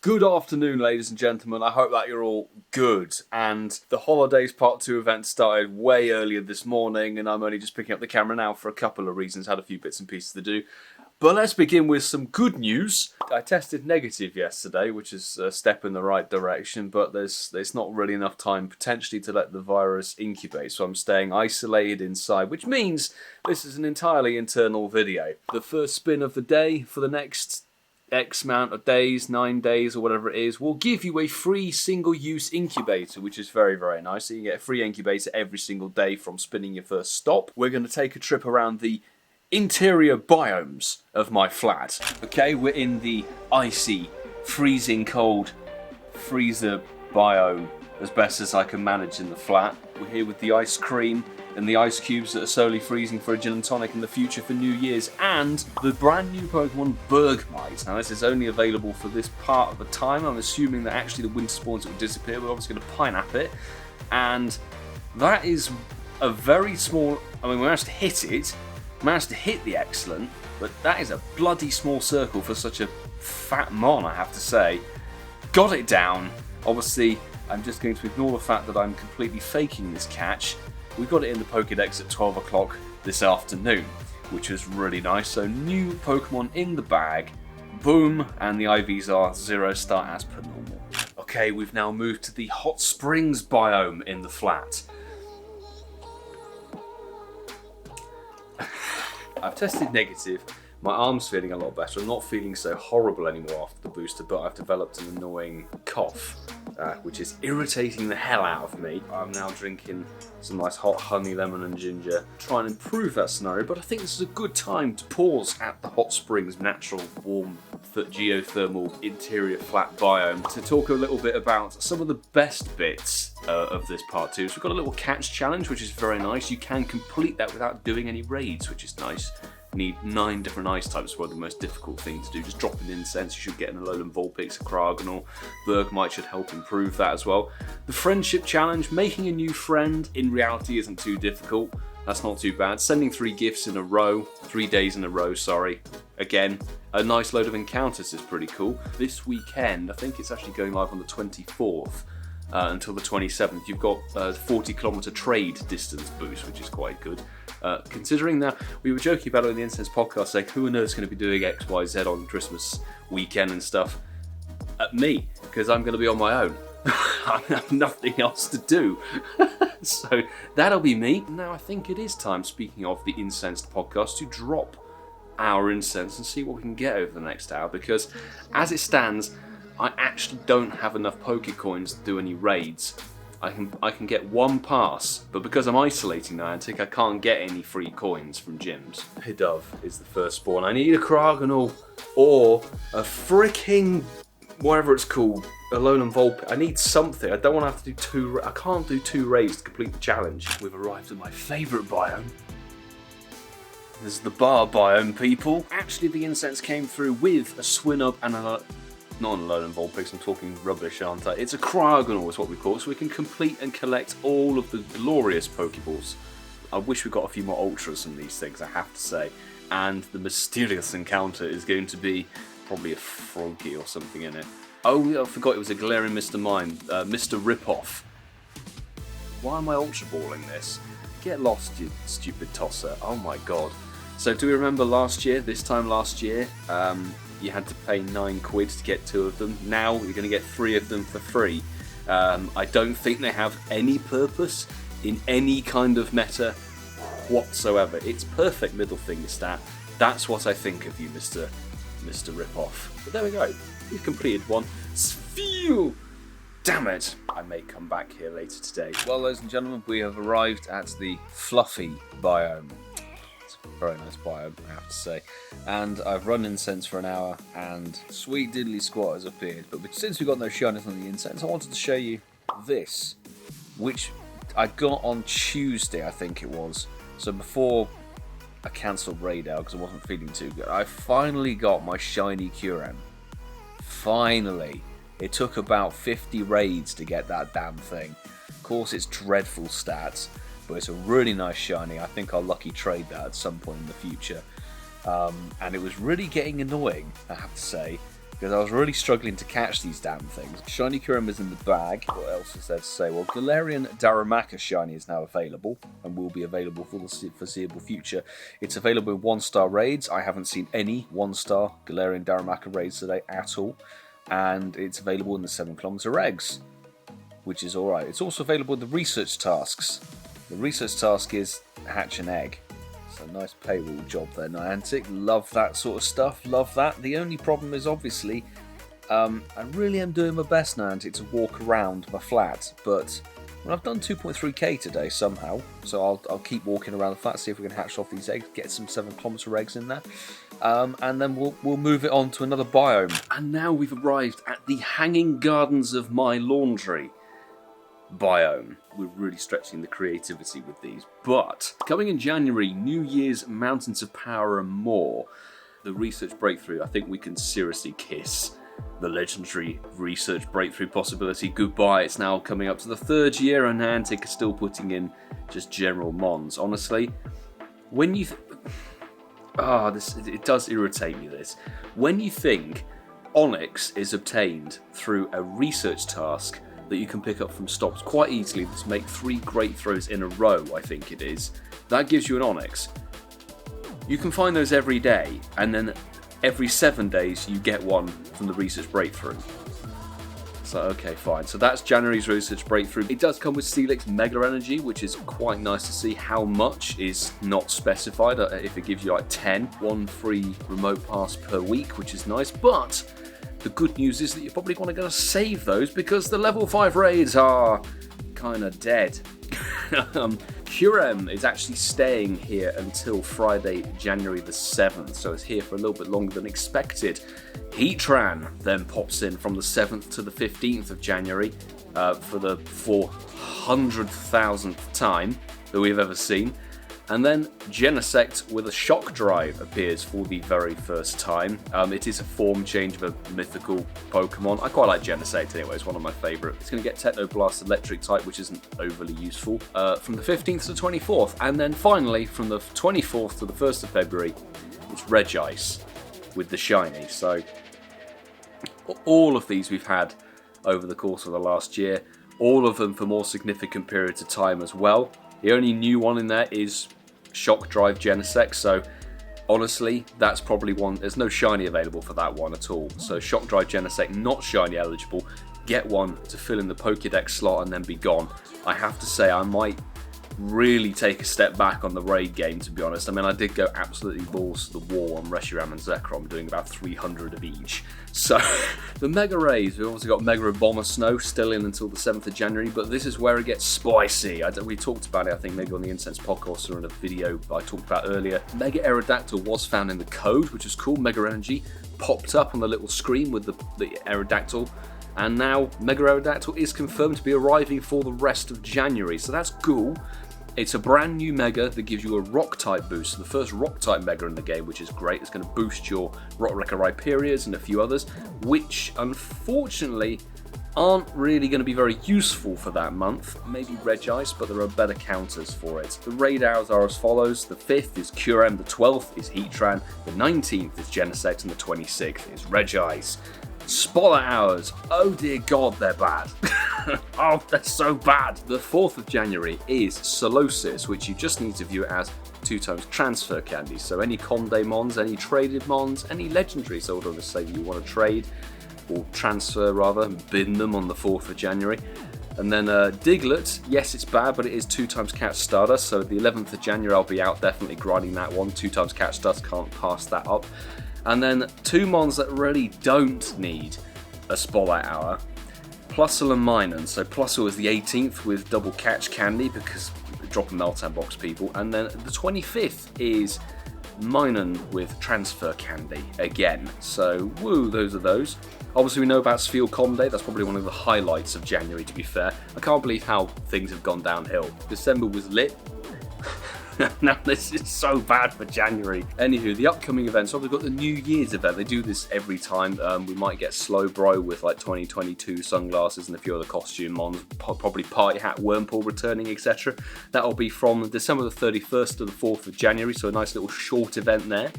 Good afternoon, ladies and gentlemen. I hope that you're all good. And the Holidays Part 2 event started way earlier this morning, and I'm only just picking up the camera now for a couple of reasons. Had a few bits and pieces to do. But let's begin with some good news. I tested negative yesterday, which is a step in the right direction, but there's not really enough time potentially to let the virus incubate, so I'm staying isolated inside, which means this is an entirely internal video. The first spin of the day for the next X amount of days, 9 days or whatever it is, will give you a free single-use incubator, which is very, very nice. So you get a free incubator every single day from spinning your first stop. We're going to take a trip around the interior biomes of my flat. Okay, we're in the icy, freezing cold freezer biome as best as I can manage in the flat. We're here with the ice cream and the ice cubes that are slowly freezing for a gin and tonic in the future for New Year's, and the brand new Pokemon Bergmite. Now this is only available for this part of the time. I'm assuming that actually the winter spawns will disappear. We're obviously going to pineapple it, and that is a very small, I mean we managed to hit it, managed to hit the excellent, but that is a bloody small circle for such a fat mon, I have to say. Got it down. Obviously I'm just going to ignore the fact that I'm completely faking this catch. We got it in the Pokédex at 12 o'clock this afternoon, which was really nice. So new Pokemon in the bag, boom, and the IVs are 0-star as per normal. Okay, we've now moved to the hot springs biome in the flat. I've tested negative. My arm's feeling a lot better. I'm not feeling so horrible anymore after the booster, but I've developed an annoying cough, which is irritating the hell out of me. I'm now drinking some nice hot honey, lemon and ginger, try and improve that scenario, but I think this is a good time to pause at the hot springs natural warm geothermal interior flat biome to talk a little bit about some of the best bits of this part 2. So we've got a little catch challenge, which is very nice. You can complete that without doing any raids, which is nice. Need 9 different ice types, were the most difficult thing to do. Just drop an Incensed, you should get an Alolan Vulpix, a Cryogonal. Bergmite should help improve that as well. The friendship challenge, making a new friend, in reality isn't too difficult. That's not too bad. Sending 3 gifts in a row, 3 days in a row, sorry. Again, a nice load of encounters is pretty cool. This weekend, I think it's actually going live on the 24th. Until the 27th, you've got a 40-kilometre trade distance boost, which is quite good. Considering that we were joking about it in the Incensed podcast, saying who on earth's going to be doing X, Y, Z on Christmas weekend and stuff? Me, because I'm going to be on my own. I have nothing else to do. So that'll be me. Now I think it is time, speaking of the Incensed podcast, to drop our incense and see what we can get over the next hour, because as it stands, I actually don't have enough Pokecoins to do any raids. I can get 1 pass, but because I'm isolating Niantic, I can't get any free coins from gyms. Pidove is the first spawn. I need a Cryogonal or a freaking whatever it's called, a Alolan Vulpix. I need something. I don't want to have to do 2. I can't do 2 raids to complete the challenge. We've arrived at my favourite biome. This is the bar biome, people. Actually, the incense came through with a Swinub and a not an Alolan Vulpix, I'm talking rubbish, aren't I? It's a Cryogonal is what we call it, so we can complete and collect all of the glorious Pokeballs. I wish we got a few more Ultras in these things, I have to say. And the mysterious encounter is going to be probably a Froggy or something in it. Oh, I forgot it was a Galarian Mr.Mime, Mr. Ripoff. Why am I Ultra Balling this? Get lost, you stupid tosser. Oh my god. So do we remember this time last year, you had to pay £9 to get 2 of them. Now you're going to get 3 of them for free. I don't think they have any purpose in any kind of meta whatsoever. It's perfect middle finger stat. That's what I think of you, Mr. Ripoff. But there we go. We've completed 1. Phew! Damn it! I may come back here later today. Well, ladies and gentlemen, we have arrived at the fluffy biome. Very nice biome, I have to say. And I've run incense for an hour, and sweet diddly squat has appeared. But since we got no shinies on the incense, I wanted to show you this, which I got on Tuesday, I think it was. So before I cancelled raid out because I wasn't feeling too good, I finally got my shiny Kyurem. Finally. It took about 50 raids to get that damn thing. Of course, it's dreadful stats, but it's a really nice shiny. I think I'll lucky trade that at some point in the future. And it was really getting annoying, I have to say, because I was really struggling to catch these damn things. Shiny Kyurem is in the bag. What else is there to say? Well, Galarian Darumaka Shiny is now available and will be available for the foreseeable future. It's available in 1-star raids. I haven't seen any 1-star Galarian Darumaka raids today at all. And it's available in the 7km regs, which is alright. It's also available in the research tasks. The research task is hatch an egg. So nice payroll job there, Niantic. Love that sort of stuff. Love that. The only problem is obviously, I really am doing my best, Niantic, to walk around my flat. But well, I've done 2.3k today somehow, so I'll keep walking around the flat, see if we can hatch off these eggs, get some 7km eggs in there, and then we'll move it on to another biome. And now we've arrived at the Hanging Gardens of My Laundry biome. We're really stretching the creativity with these, but coming in January, New Year's Mountains of Power and more. The research breakthrough, I think we can seriously kiss the legendary research breakthrough possibility goodbye. It's now coming up to the 3rd year and Niantic is still putting in just general mons. Honestly, when you it does irritate me, this. When you think Onyx is obtained through a research task that you can pick up from stops quite easily to make 3 great throws in a row, I think it is. That gives you an Onyx. You can find those every day, and then every 7 days you get one from the research breakthrough. So okay, fine. So that's January's research breakthrough. It does come with Steelix Mega Energy, which is quite nice to see. How much is not specified. If it gives you like 10, 1 free remote pass per week, which is nice, but the good news is that you're probably going to save those because the level 5 raids are kind of dead. Kyurem is actually staying here until Friday, January the 7th, so it's here for a little bit longer than expected. Heatran then pops in from the 7th to the 15th of January for the 400,000th time that we've ever seen. And then Genesect with a Shock Drive appears for the very first time. It is a form change of a mythical Pokemon. I quite like Genesect anyway, it's one of my favourite. It's going to get Technoblast Electric type, which isn't overly useful, from the 15th to the 24th. And then finally, from the 24th to the 1st of February, it's Regice with the Shiny. So all of these we've had over the course of the last year, all of them for more significant periods of time as well. The only new one in there is Shock Drive Genesect, so honestly, that's probably one. There's no shiny available for that one at all. So Shock Drive Genesect, not shiny eligible. Get one to fill in the Pokédex slot and then be gone. I have to say, I might really take a step back on the raid game, to be honest. I mean, I did go absolutely balls to the wall on Reshiram and Zekrom, doing about 300 of each. So, the Mega Raids, we've also got Mega Abomasnow still in until the 7th of January, but this is where it gets spicy. We talked about it, I think, maybe on the Incensed podcast or in a video I talked about earlier. Mega Aerodactyl was found in the code, which is cool. Mega Energy popped up on the little screen with the Aerodactyl. And now Mega Aerodactyl is confirmed to be arriving for the rest of January, so that's cool. It's a brand new Mega that gives you a Rock-type boost, the first Rock-type Mega in the game, which is great. It's going to boost your Rock-Wrecker Rhyperias and a few others, which unfortunately aren't really going to be very useful for that month. Maybe Regice, but there are better counters for it. The raid hours are as follows. The 5th is Kyurem, the 12th is Heatran, the 19th is Genesect, and the 26th is Regice. Spotlight hours, oh dear god, they're bad. Oh, they're so bad. The 4th of January is Solosis, which you just need to view it as 2 times transfer candy. So any Conde Mons, any traded Mons, any legendary, so hold on to say you want to trade, or transfer rather, and bin them on the 4th of January. And then Diglett, yes, it's bad, but it is 2 times Catch Stardust, so the 11th of January I'll be out definitely grinding that one. 2 times Catch Stardust, can't pass that up. And then 2 mons that really don't need a Spotlight Hour. Plusle and Minun. So Plusle is the 18th with double catch candy because drop a Meltan box, people. And then the 25th is Minun with transfer candy again. So woo, those are those. Obviously we know about Spheal Conde. That's probably one of the highlights of January, to be fair. I can't believe how things have gone downhill. December was lit. Now this is so bad for January. Anywho, the upcoming events, so we've got the New Year's event. They do this every time. We might get Slowbro with like 2022 sunglasses and a few other costume mons, probably Party Hat, Wormpool returning, etc. That'll be from December the 31st to the 4th of January, so a nice little short event there.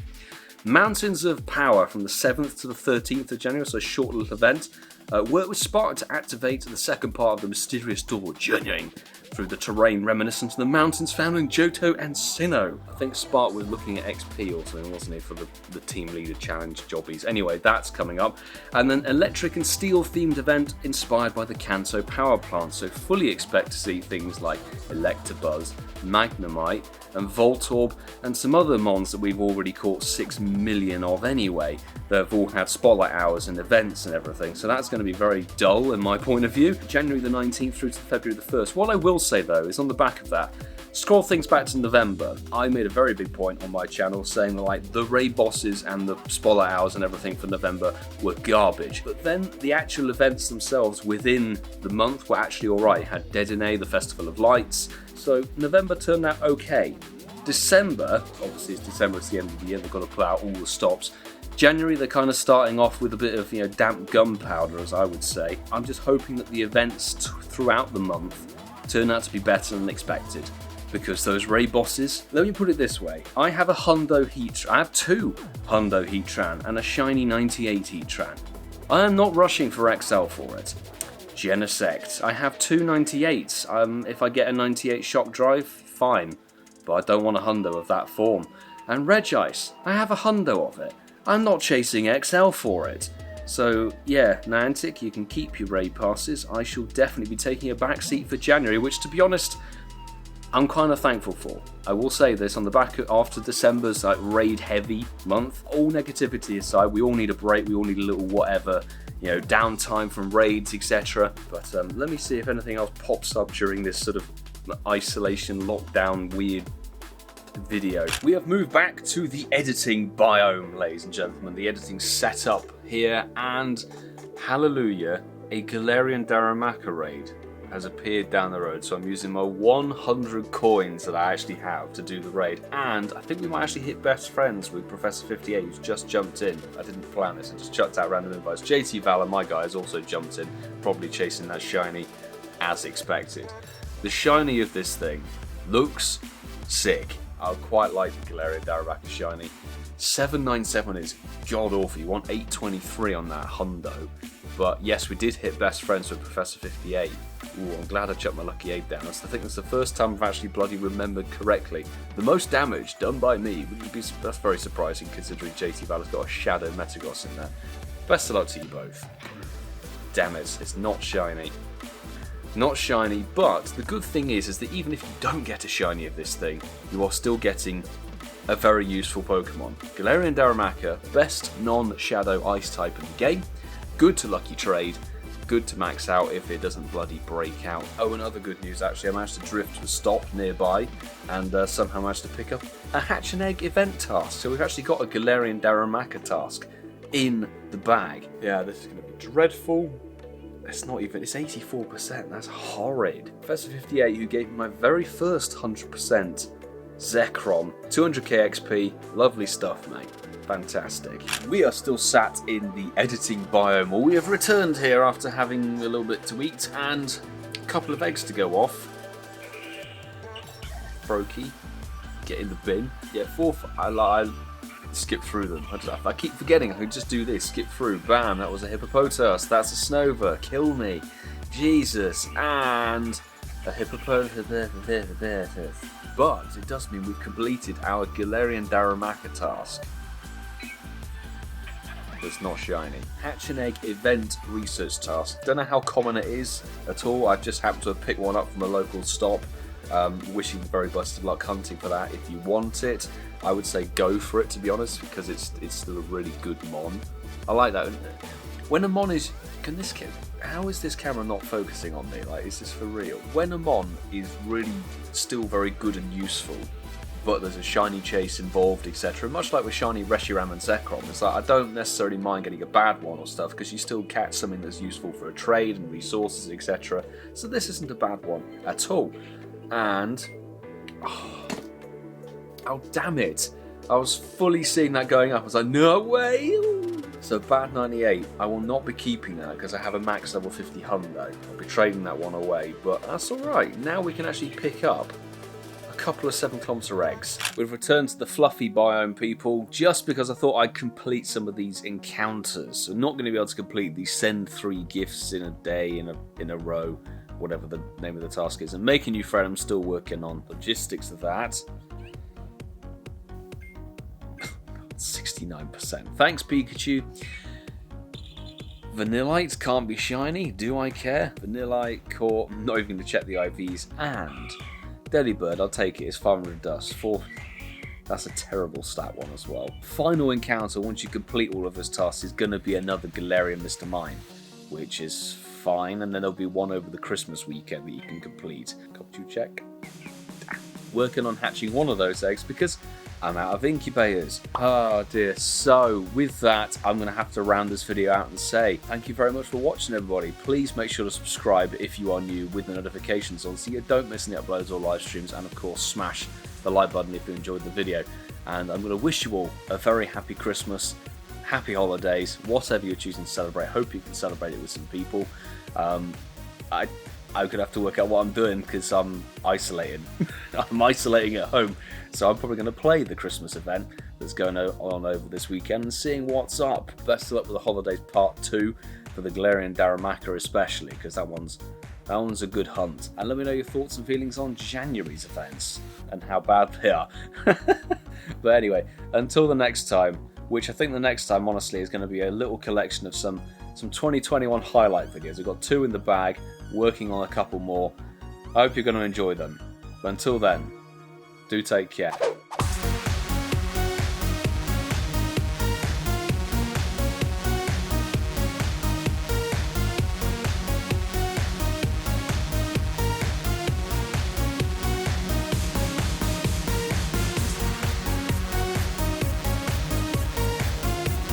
Mountains of Power from the 7th to the 13th of January, so a short little event. Work with Spark to activate the second part of the mysterious door, journeying through the terrain reminiscent of the mountains found in Johto and Sinnoh. I think Spark was looking at XP or something, wasn't he, for the Team Leader Challenge jobbies. Anyway, that's coming up. And then Electric and Steel themed event inspired by the Kanto power plant, so fully expect to see things like Electabuzz, Magnemite, and Voltorb, and some other mons that we've already caught 6 million of anyway, that have all had spotlight hours and events and everything, so that's going to be very dull in my point of view. January the 19th through to February the 1st. What I will say though is on the back of that, scroll things back to November, I made a very big point on my channel saying that like the raid bosses and the spotlight hours and everything for November were garbage, but then the actual events themselves within the month were actually alright. Had Dedenne, the Festival of Lights, so November turned out okay. December, obviously it's December, it's the end of the year, they've got to put out all the stops. January, they're kind of starting off with a bit of, damp gunpowder, as I would say. I'm just hoping that the events throughout the month turn out to be better than expected. Because those raid bosses, let me put it this way, I have a Hundo Heatran, I have 2 Hundo Heatran and a shiny 98 Heatran. I am not rushing for XL for it. Genesect, I have 2 98s, if I get a 98 Shock Drive, fine, but I don't want a Hundo of that form. And Regice, I have a Hundo of it. I'm not chasing XL for it. So yeah, Niantic, you can keep your raid passes. I shall definitely be taking a back seat for January, which to be honest, I'm kind of thankful for. I will say this, on the back after December's raid heavy month, all negativity aside, we all need a break, we all need a little whatever, downtime from raids, etc. But let me see if anything else pops up during this sort of isolation, lockdown, weird video. We have moved back to the editing biome, ladies and gentlemen. The editing setup here, and hallelujah, a Galarian Darumaka raid has appeared down the road, so I'm using my 100 coins that I actually have to do the raid, and I think we might actually hit best friends with Professor 58, who's just jumped in. I didn't plan this, I just chucked out random invites. JT Valor, my guy, has also jumped in, probably chasing that shiny as expected. The shiny of this thing looks sick. I quite like the Galarian Darumaka shiny. 797 is god awful. You want 823 on that Hundo. But yes, we did hit best friends with Professor 58. Ooh, I'm glad I chucked my lucky 8 down. I think that's the first time I've actually bloody remembered correctly. The most damage done by me. That's very surprising considering JT Valor's got a Shadow Metagross in there. Best of luck to you both. Damn it, it's not shiny. Not shiny, but the good thing is that even if you don't get a shiny of this thing, you are still getting a very useful Pokemon. Galarian Darumaka, best non-Shadow Ice type in the game, good to lucky trade, good to max out if it doesn't bloody break out. Oh, and other good news actually, I managed to drift to a stop nearby and somehow managed to pick up a Hatch and Egg event task. So we've actually got a Galarian Darumaka task in the bag. Yeah, this is going to be dreadful. It's not even, it's 84%, that's horrid. Professor 58, who gave me my very first 100% Zekrom, 200k XP, lovely stuff, mate. Fantastic. We are still sat in the editing biome, or we have returned here after having a little bit to eat and a couple of eggs to go off. Brokey, get in the bin. Yeah, I skip through them. I keep forgetting I could just do this, skip through, bam, that was a Hippopotas, that's a Snova, kill me, Jesus, and a Hippopotas. But it does mean we've completed our Galarian Darumaka task. That's not shiny. Hatch and Egg event research task. Don't know how common it is at all, I've just happened to have picked one up from a local stop. Wishing you very best of luck hunting for that. If you want it, I would say go for it, to be honest, because it's still a really good mon. I like that. When a mon is, how is this camera not focusing on me? Like, is this for real? When a mon is really still very good and useful, but there's a shiny chase involved, etc. Much like with shiny Reshiram and Zekrom, it's like I don't necessarily mind getting a bad one or stuff because you still catch something that's useful for a trade and resources, etc. So this isn't a bad one at all. And oh damn it, I was fully seeing that going up. I was like, no way. So bad 98, I will not be keeping that because I have a max level 50 Hundo. I'll be trading that one away, but that's alright. Now we can actually pick up a couple of 7km eggs. We've returned to the fluffy biome, people, just because I thought I'd complete some of these encounters. I'm not going to be able to complete these send 3 gifts in a day, in a row, whatever the name of the task is. And make a new friend, I'm still working on logistics of that. 69%. Thanks, Pikachu. Vanillite can't be shiny. Do I care? Vanillite, Core, I'm not even going to check the IVs. And Delibird, I'll take it. It's 500 dust. 4. That's a terrible stat one as well. Final encounter, once you complete all of those tasks, is going to be another Galarian Mr.Mime, which is fine. And then there'll be one over the Christmas weekend that you can complete. Got to check. Working on hatching one of those eggs because I'm out of incubators. Oh dear. So with that, I'm going to have to round this video out and say thank you very much for watching, everybody. Please make sure to subscribe if you are new with the notifications on so you don't miss any uploads or live streams, and of course smash the like button if you enjoyed the video. And I'm going to wish you all a very happy Christmas, happy holidays, whatever you're choosing to celebrate. Hope you can celebrate it with some people. I'm going to have to work out what I'm doing because I'm isolating. I'm isolating at home. So I'm probably going to play the Christmas event that's going on over this weekend and seeing what's up. Best of luck with the holidays part 2 for the Galarian Darumaka especially, because that one's a good hunt. And let me know your thoughts and feelings on January's events and how bad they are. But anyway, until the next time, which I think the next time honestly is going to be a little collection of some 2021 highlight videos. I've got 2 in the bag, working on a couple more. I hope you're going to enjoy them. But until then, do take care.